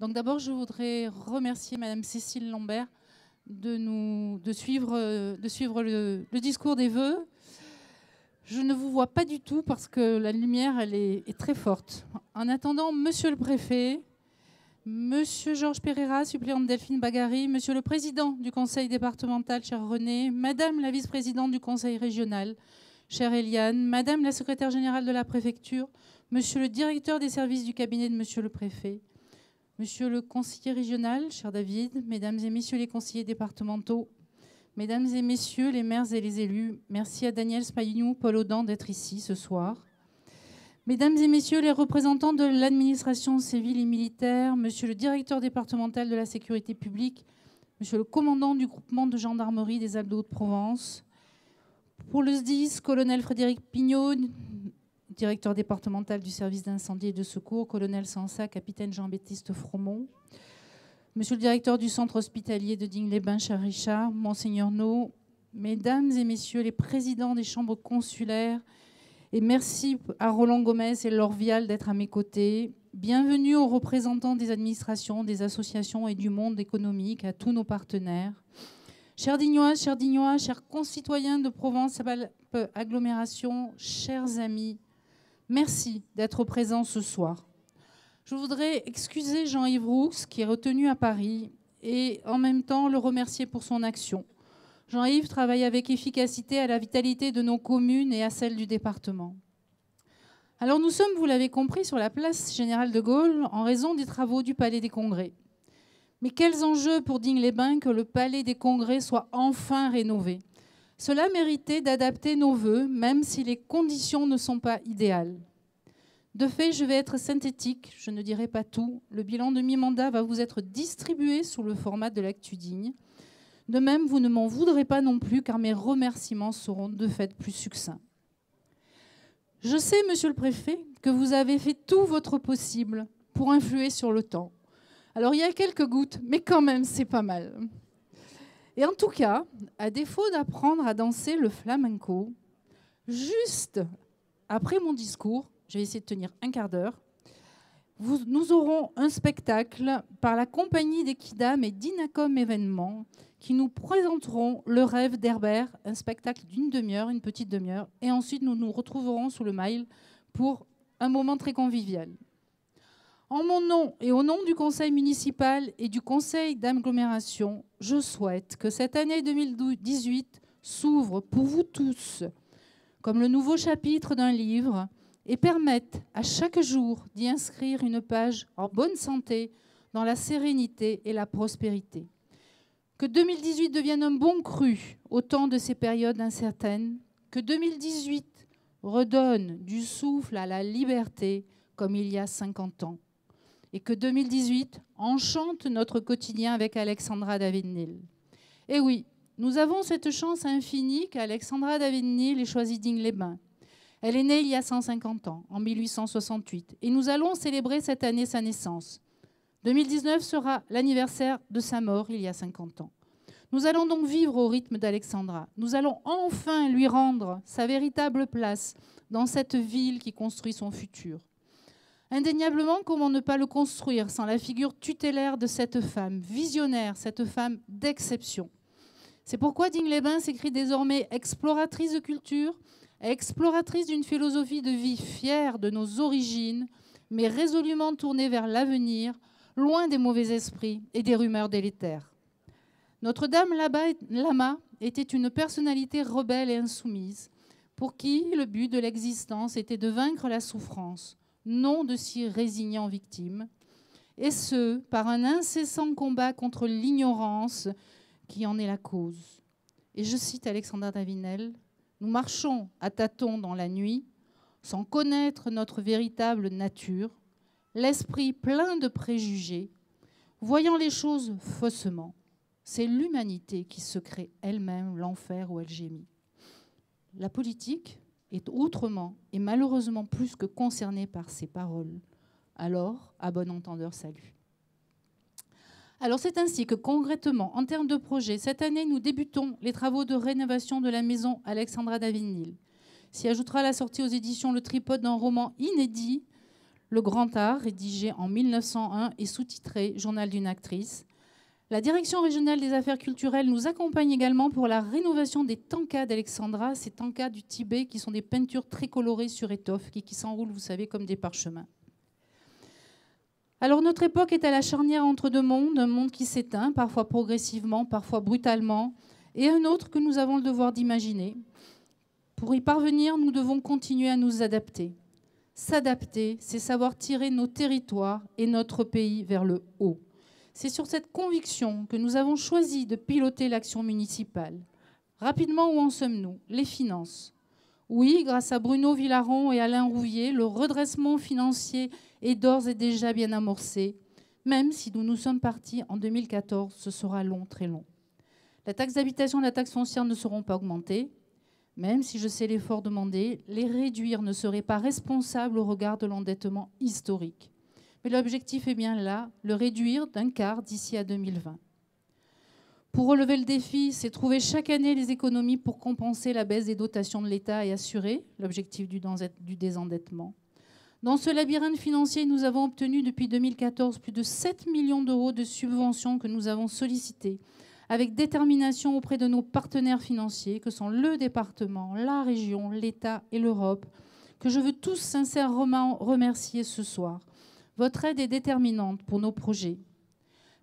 Donc d'abord, je voudrais remercier Madame Cécile Lambert de suivre le discours des vœux. Je ne vous vois pas du tout parce que la lumière, elle est très forte. En attendant, Monsieur le Préfet, Monsieur Georges Pereira, suppléant de Delphine Bagary, Monsieur le Président du Conseil départemental, cher René, Madame la Vice-présidente du Conseil régional, chère Eliane, Madame la Secrétaire générale de la Préfecture, Monsieur le Directeur des services du cabinet de Monsieur le Préfet, Monsieur le Conseiller régional, cher David, Mesdames et Messieurs les conseillers départementaux, Mesdames et Messieurs les maires et les élus, merci à Daniel Spagnou, Paul Audan d'être ici ce soir. Mesdames et Messieurs les représentants de l'administration civile et militaire, Monsieur le Directeur départemental de la sécurité publique, Monsieur le commandant du groupement de gendarmerie des Alpes de Haute-Provence, pour le SDIS, colonel Frédéric Pignot, directeur départemental du service d'incendie et de secours, colonel Sansa, capitaine Jean-Baptiste Fromont, Monsieur le directeur du centre hospitalier de Digne-les-Bains, cher Richard, Monseigneur No, Mesdames et Messieurs les présidents des chambres consulaires, et merci à Roland Gomez et Laure Vial d'être à mes côtés. Bienvenue aux représentants des administrations, des associations et du monde économique, à tous nos partenaires. Chers Dignoises, chers concitoyens de Provence-Alpes Agglomération, chers amis, merci d'être présents ce soir. Je voudrais excuser Jean-Yves Roux, qui est retenu à Paris, et en même temps le remercier pour son action. Jean-Yves travaille avec efficacité à la vitalité de nos communes et à celle du département. Alors nous sommes, vous l'avez compris, sur la place Générale de Gaulle en raison des travaux du Palais des Congrès. Mais quels enjeux pour Digne-les-Bains que le Palais des Congrès soit enfin rénové. Cela méritait d'adapter nos vœux, même si les conditions ne sont pas idéales. De fait, je vais être synthétique, je ne dirai pas tout. Le bilan de mi-mandat va vous être distribué sous le format de l'Actu Digne. De même, vous ne m'en voudrez pas non plus, car mes remerciements seront de fait plus succincts. Je sais, Monsieur le Préfet, que vous avez fait tout votre possible pour influer sur le temps. Alors, il y a quelques gouttes, mais quand même, c'est pas mal. Et en tout cas, à défaut d'apprendre à danser le flamenco, juste après mon discours, je vais essayer de tenir un quart d'heure, nous aurons un spectacle par la compagnie des Kidam et d'Inacom événements qui nous présenteront Le Rêve d'Herbert, un spectacle d'une demi-heure, une petite demi-heure, et ensuite nous nous retrouverons sous le Mail pour un moment très convivial. En mon nom et au nom du conseil municipal et du conseil d'agglomération, je souhaite que cette année 2018 s'ouvre pour vous tous comme le nouveau chapitre d'un livre et permette à chaque jour d'y inscrire une page en bonne santé, dans la sérénité et la prospérité. Que 2018 devienne un bon cru au temps de ces périodes incertaines, que 2018 redonne du souffle à la liberté comme il y a 50 ans, et que 2018 enchante notre quotidien avec Alexandra David-Néel. Et oui, nous avons cette chance infinie qu'Alexandra David-Néel ait choisi Digne-les-Bains. Elle est née il y a 150 ans, en 1868, et nous allons célébrer cette année sa naissance. 2019 sera l'anniversaire de sa mort il y a 50 ans. Nous allons donc vivre au rythme d'Alexandra. Nous allons enfin lui rendre sa véritable place dans cette ville qui construit son futur. Indéniablement, comment ne pas le construire sans la figure tutélaire de cette femme, visionnaire, cette femme d'exception. C'est pourquoi Digne-les-Bains s'écrit désormais exploratrice de culture, exploratrice d'une philosophie de vie fière de nos origines, mais résolument tournée vers l'avenir, loin des mauvais esprits et des rumeurs délétères. Notre-Dame Lama était une personnalité rebelle et insoumise, pour qui le but de l'existence était de vaincre la souffrance, non de s'y résigner en victime, et ce, par un incessant combat contre l'ignorance qui en est la cause. Et je cite Alexandra David-Néel, « Nous marchons à tâtons dans la nuit, sans connaître notre véritable nature, l'esprit plein de préjugés, voyant les choses faussement. C'est l'humanité qui se crée elle-même l'enfer où elle gémit. » La politique est autrement et malheureusement plus que concernée par ces paroles. Alors, à bon entendeur, salut. Alors c'est ainsi que concrètement, en termes de projet, cette année, nous débutons les travaux de rénovation de la maison Alexandra David-Néel. S'y ajoutera la sortie aux éditions Le Tripode d'un roman inédit, Le Grand Art, rédigé en 1901 et sous-titré « Journal d'une actrice ». La Direction régionale des affaires culturelles nous accompagne également pour la rénovation des tankas d'Alexandra, ces tankas du Tibet qui sont des peintures très colorées sur étoffe et qui s'enroulent, vous savez, comme des parchemins. Alors notre époque est à la charnière entre deux mondes, un monde qui s'éteint, parfois progressivement, parfois brutalement, et un autre que nous avons le devoir d'imaginer. Pour y parvenir, nous devons continuer à nous adapter. S'adapter, c'est savoir tirer nos territoires et notre pays vers le haut. C'est sur cette conviction que nous avons choisi de piloter l'action municipale. Rapidement, où en sommes-nous? Les finances. Oui, grâce à Bruno Villaron et Alain Rouvier, le redressement financier est d'ores et déjà bien amorcé, même si nous sommes partis en 2014, ce sera long, très long. La taxe d'habitation et la taxe foncière ne seront pas augmentées, même si je sais l'effort demandé, les réduire ne serait pas responsable au regard de l'endettement historique. Mais l'objectif est bien là, le réduire d'un quart d'ici à 2020. Pour relever le défi, c'est trouver chaque année les économies pour compenser la baisse des dotations de l'État et assurer l'objectif du désendettement. Dans ce labyrinthe financier, nous avons obtenu depuis 2014 plus de 7 millions d'euros de subventions que nous avons sollicitées avec détermination auprès de nos partenaires financiers, que sont le département, la région, l'État et l'Europe, que je veux tous sincèrement remercier ce soir. Votre aide est déterminante pour nos projets.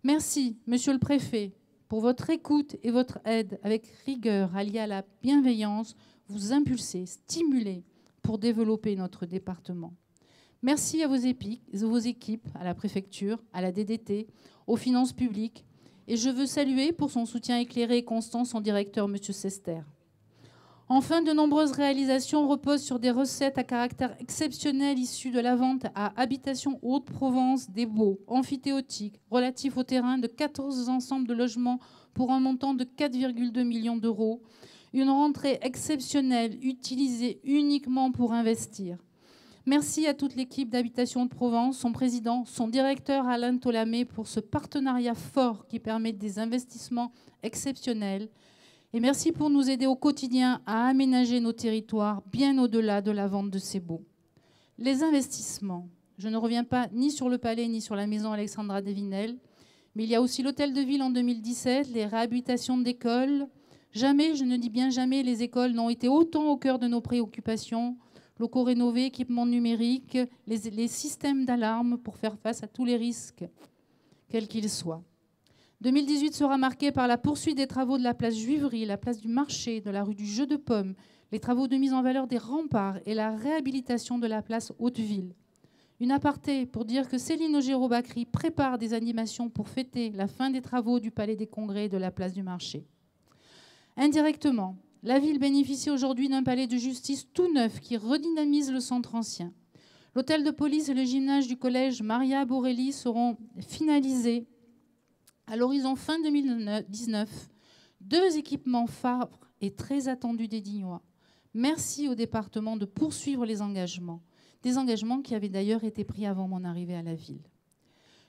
Merci, Monsieur le Préfet, pour votre écoute et votre aide avec rigueur alliée à la bienveillance. Vous impulsez, stimulez pour développer notre département. Merci à vos équipes, à la préfecture, à la DDT, aux finances publiques. Et je veux saluer pour son soutien éclairé et constant son directeur, M. Sester. Enfin, de nombreuses réalisations reposent sur des recettes à caractère exceptionnel issues de la vente à Habitation Haute-Provence des baux amphithéotiques relatifs au terrain de 14 ensembles de logements pour un montant de 4,2 millions d'euros. Une rentrée exceptionnelle utilisée uniquement pour investir. Merci à toute l'équipe d'Habitation de Provence, son président, son directeur Alain Tolamé pour ce partenariat fort qui permet des investissements exceptionnels. Et merci pour nous aider au quotidien à aménager nos territoires bien au-delà de la vente de ces baux. Les investissements, je ne reviens pas ni sur le palais ni sur la maison Alexandra Desvinelles, mais il y a aussi l'hôtel de ville en 2017, les réhabilitations d'écoles. Jamais, je ne dis bien jamais, les écoles n'ont été autant au cœur de nos préoccupations. Locaux rénovés, équipements numériques, les systèmes d'alarme pour faire face à tous les risques, quels qu'ils soient. 2018 sera marqué par la poursuite des travaux de la place Juiverie, la place du marché, de la rue du Jeu de Pommes, les travaux de mise en valeur des remparts et la réhabilitation de la place Hauteville. Une aparté pour dire que Céline Auger-Bacry prépare des animations pour fêter la fin des travaux du Palais des Congrès et de la place du marché. Indirectement, la ville bénéficie aujourd'hui d'un palais de justice tout neuf qui redynamise le centre ancien. L'hôtel de police et le gymnase du collège Maria Borelli seront finalisés à l'horizon fin 2019. Deux équipements phares et très attendus des Dignois. Merci au département de poursuivre les engagements. Des engagements qui avaient d'ailleurs été pris avant mon arrivée à la ville.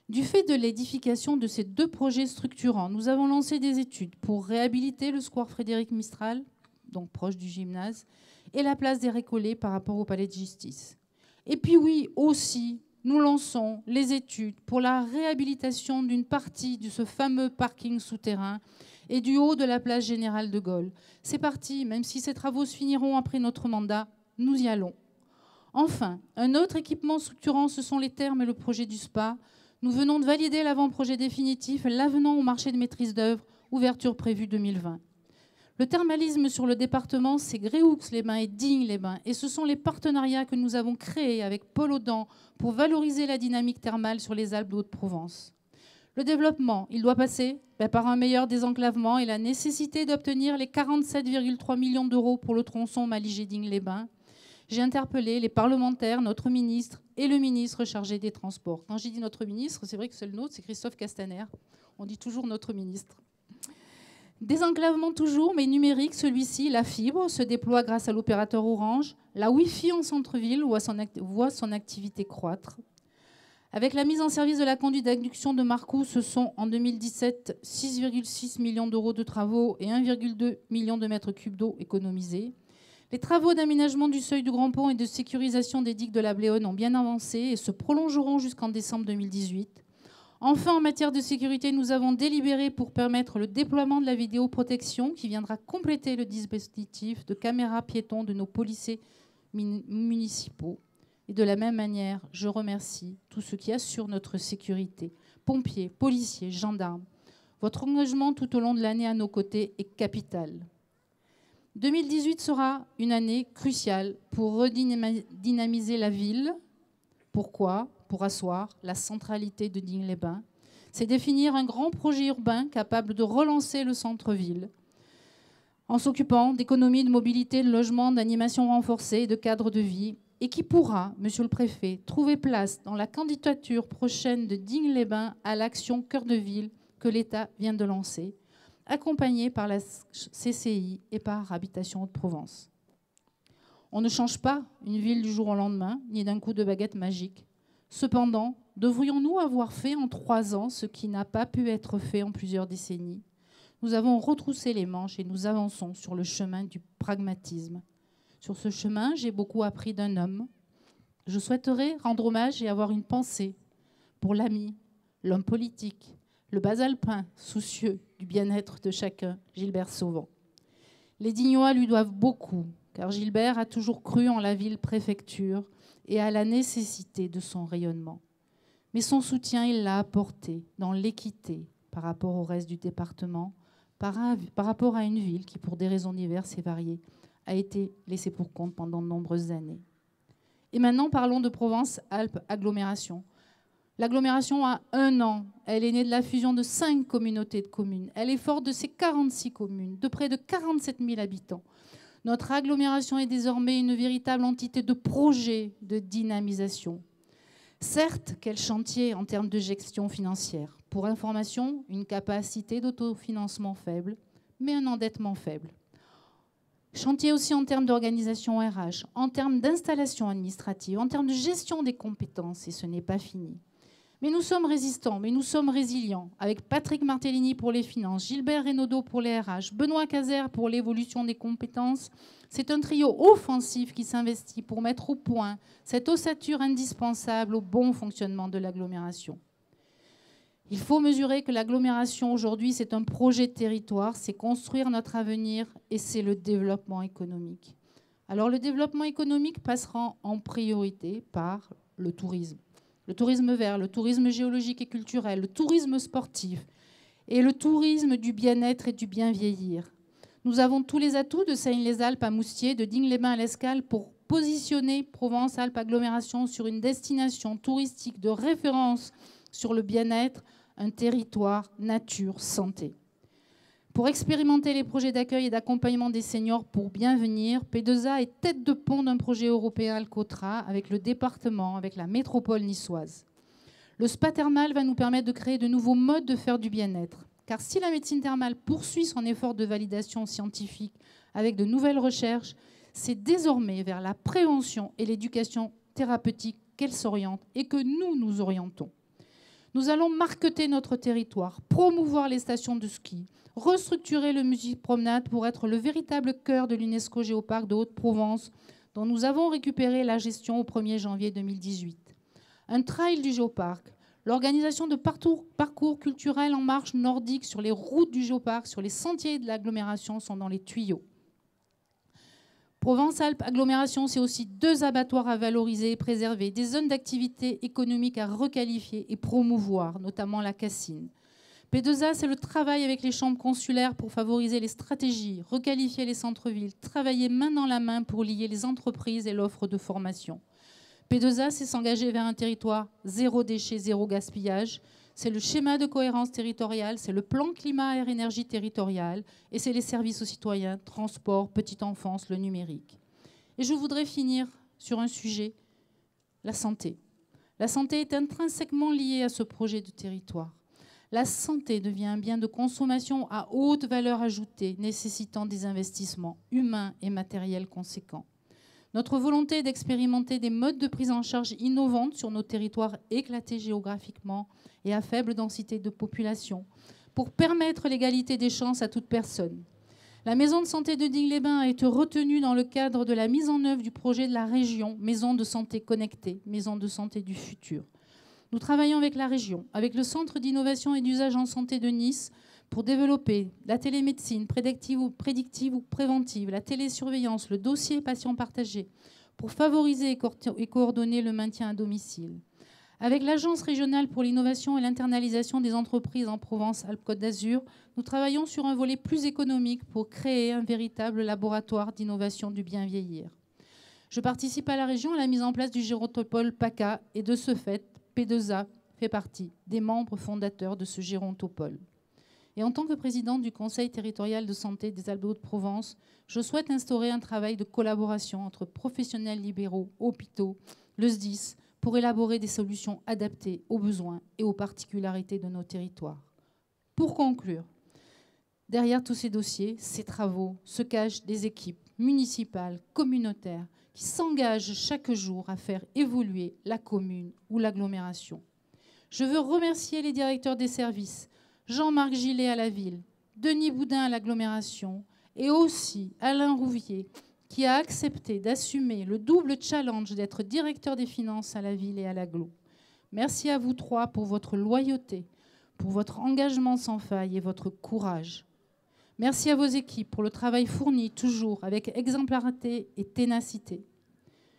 Du fait de l'édification de ces deux projets structurants, nous avons lancé des études pour réhabiliter le square Frédéric Mistral, donc proche du gymnase, et la place des Récollets par rapport au palais de justice. Et puis oui, aussi, nous lançons les études pour la réhabilitation d'une partie de ce fameux parking souterrain et du haut de la place Générale de Gaulle. C'est parti, même si ces travaux se finiront après notre mandat, nous y allons. Enfin, un autre équipement structurant, ce sont les thermes et le projet du spa. Nous venons de valider l'avant-projet définitif, l'avenant au marché de maîtrise d'œuvre, ouverture prévue 2020. Le thermalisme sur le département, c'est Gréoux-les-Bains et Digne-les-Bains. Et ce sont les partenariats que nous avons créés avec Paul Audan pour valoriser la dynamique thermale sur les Alpes d'Haute-Provence. Le développement, il doit passer par un meilleur désenclavement et la nécessité d'obtenir les 47,3 millions d'euros pour le tronçon Maligé-Digne-les-Bains. J'ai interpellé les parlementaires, notre ministre et le ministre chargé des Transports. Quand j'ai dit notre ministre, c'est vrai que c'est le nôtre, c'est Christophe Castaner. On dit toujours notre ministre. Désenclavement toujours, mais numérique, celui-ci, la fibre, se déploie grâce à l'opérateur Orange. La Wi-Fi en centre-ville voit son activité croître. Avec la mise en service de la conduite d'adduction de Marcoux, ce sont en 2017 6,6 millions d'euros de travaux et 1,2 million de mètres cubes d'eau économisés. Les travaux d'aménagement du seuil du Grand Pont et de sécurisation des digues de la Bléone ont bien avancé et se prolongeront jusqu'en décembre 2018. Enfin, en matière de sécurité, nous avons délibéré pour permettre le déploiement de la vidéoprotection qui viendra compléter le dispositif de caméras piétons de nos policiers municipaux. Et de la même manière, je remercie tous ceux qui assurent notre sécurité, pompiers, policiers, gendarmes. Votre engagement tout au long de l'année à nos côtés est capital. 2018 sera une année cruciale pour redynamiser la ville. Pourquoi ? Pour asseoir la centralité de Digne-les-Bains. C'est définir un grand projet urbain capable de relancer le centre-ville en s'occupant d'économie, de mobilité, de logement, d'animation renforcée et de cadre de vie, et qui pourra, Monsieur le Préfet, trouver place dans la candidature prochaine de Digne-les-Bains à l'action Cœur de Ville que l'État vient de lancer, accompagnée par la CCI et par Habitation Hauts-de-Provence. On ne change pas une ville du jour au lendemain, ni d'un coup de baguette magique. Cependant, devrions-nous avoir fait en 3 ans ce qui n'a pas pu être fait en plusieurs décennies? Nous avons retroussé les manches et nous avançons sur le chemin du pragmatisme. Sur ce chemin, j'ai beaucoup appris d'un homme. Je souhaiterais rendre hommage et avoir une pensée pour l'ami, l'homme politique, le basalpin soucieux du bien-être de chacun, Gilbert Sauvant. Les Dignois lui doivent beaucoup, car Gilbert a toujours cru en la ville-préfecture et à la nécessité de son rayonnement. Mais son soutien, il l'a apporté dans l'équité par rapport au reste du département, par rapport à une ville qui, pour des raisons diverses et variées, a été laissée pour compte pendant de nombreuses années. Et maintenant, parlons de Provence-Alpes-Agglomération. L'agglomération a 1 an. Elle est née de la fusion de 5 communautés de communes. Elle est forte de ses 46 communes, de près de 47 000 habitants. Notre agglomération est désormais une véritable entité de projet de dynamisation. Certes, quel chantier en termes de gestion financière. Pour information, une capacité d'autofinancement faible, mais un endettement faible. Chantier aussi en termes d'organisation RH, en termes d'installation administrative, en termes de gestion des compétences, et ce n'est pas fini. Mais nous sommes résistants, mais nous sommes résilients, avec Patrick Martellini pour les finances, Gilbert Renaudot pour les RH, Benoît Cazer pour l'évolution des compétences. C'est un trio offensif qui s'investit pour mettre au point cette ossature indispensable au bon fonctionnement de l'agglomération. Il faut mesurer que l'agglomération aujourd'hui, c'est un projet de territoire, c'est construire notre avenir et c'est le développement économique. Alors le développement économique passera en priorité par le tourisme. Le tourisme vert, le tourisme géologique et culturel, le tourisme sportif et le tourisme du bien-être et du bien vieillir. Nous avons tous les atouts de Seigne-les-Alpes à Moustier, de Digne-les-Bains à l'Escale pour positionner Provence-Alpes-Agglomération sur une destination touristique de référence sur le bien-être, un territoire nature santé. Pour expérimenter les projets d'accueil et d'accompagnement des seniors pour bien venir, P2A est tête de pont d'un projet européen Alcotra avec le département, avec la métropole niçoise. Le spa thermal va nous permettre de créer de nouveaux modes de faire du bien-être. Car si la médecine thermale poursuit son effort de validation scientifique avec de nouvelles recherches, c'est désormais vers la prévention et l'éducation thérapeutique qu'elle s'oriente et que nous orientons. Nous allons marqueter notre territoire, promouvoir les stations de ski, restructurer le musée promenade pour être le véritable cœur de l'UNESCO Géoparc de Haute-Provence, dont nous avons récupéré la gestion au 1er janvier 2018. Un trail du Géoparc, l'organisation de parcours culturels en marche nordique sur les routes du Géoparc, sur les sentiers de l'agglomération sont dans les tuyaux. Provence-Alpes-Agglomération, c'est aussi 2 abattoirs à valoriser et préserver, des zones d'activité économique à requalifier et promouvoir, notamment la Cassine. P2A, c'est le travail avec les chambres consulaires pour favoriser les stratégies, requalifier les centres-villes, travailler main dans la main pour lier les entreprises et l'offre de formation. P2A, c'est s'engager vers un territoire zéro déchet, zéro gaspillage. C'est le schéma de cohérence territoriale, c'est le plan climat, air, énergie territorial, et c'est les services aux citoyens, transport, petite enfance, le numérique. Et je voudrais finir sur un sujet, la santé. La santé est intrinsèquement liée à ce projet de territoire. La santé devient un bien de consommation à haute valeur ajoutée, nécessitant des investissements humains et matériels conséquents. Notre volonté est d'expérimenter des modes de prise en charge innovantes sur nos territoires éclatés géographiquement et à faible densité de population pour permettre l'égalité des chances à toute personne. La maison de santé de Digne-les-Bains a été retenue dans le cadre de la mise en œuvre du projet de la région Maison de santé connectée, Maison de santé du futur. Nous travaillons avec la région, avec le Centre d'innovation et d'usage en santé de Nice, pour développer la télémédecine prédictive ou préventive, la télésurveillance, le dossier patient partagé, pour favoriser et coordonner le maintien à domicile. Avec l'Agence régionale pour l'innovation et l'internalisation des entreprises en Provence-Alpes-Côte d'Azur, nous travaillons sur un volet plus économique pour créer un véritable laboratoire d'innovation du bien vieillir. Je participe à la région à la mise en place du gérontopole PACA et de ce fait, P2A fait partie des membres fondateurs de ce gérontopole. Et en tant que présidente du Conseil territorial de santé des Alpes-de-Haute-Provence, je souhaite instaurer un travail de collaboration entre professionnels libéraux, hôpitaux, le SDIS, pour élaborer des solutions adaptées aux besoins et aux particularités de nos territoires. Pour conclure, derrière tous ces dossiers, ces travaux, se cachent des équipes municipales, communautaires, qui s'engagent chaque jour à faire évoluer la commune ou l'agglomération. Je veux remercier les directeurs des services, Jean-Marc Gillet à la ville, Denis Boudin à l'agglomération et aussi Alain Rouvier qui a accepté d'assumer le double challenge d'être directeur des finances à la ville et à l'agglo. Merci à vous trois pour votre loyauté, pour votre engagement sans faille et votre courage. Merci à vos équipes pour le travail fourni toujours avec exemplarité et ténacité.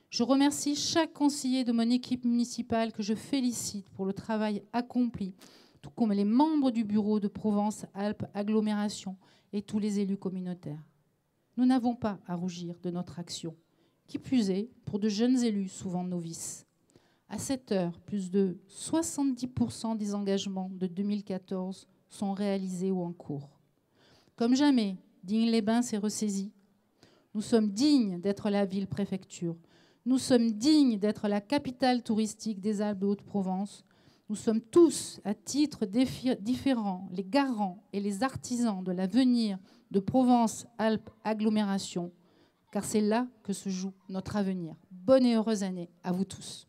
Je remercie chaque conseiller de mon équipe municipale que je félicite pour le travail accompli, tout comme les membres du bureau de Provence-Alpes Agglomération et tous les élus communautaires. Nous n'avons pas à rougir de notre action, qui plus est pour de jeunes élus souvent novices. À cette heure, plus de 70% des engagements de 2014 sont réalisés ou en cours. Comme jamais, Digne-les-Bains s'est ressaisi. Nous sommes dignes d'être la ville-préfecture. Nous sommes dignes d'être la capitale touristique des Alpes-de-Haute-Provence. Nous sommes tous, à titre différent, les garants et les artisans de l'avenir de Provence-Alpes Agglomération, car c'est là que se joue notre avenir. Bonne et heureuse année à vous tous.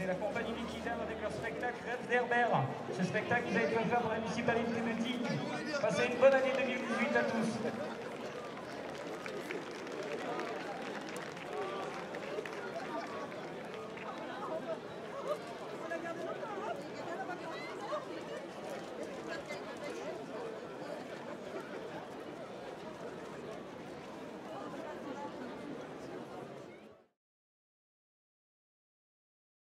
C'était la compagnie Liquidam avec leur spectacle Rêve d'Herbert. Ce spectacle vous a été offert par la municipalité de Tignes. Passez une bonne année 2018 à tous.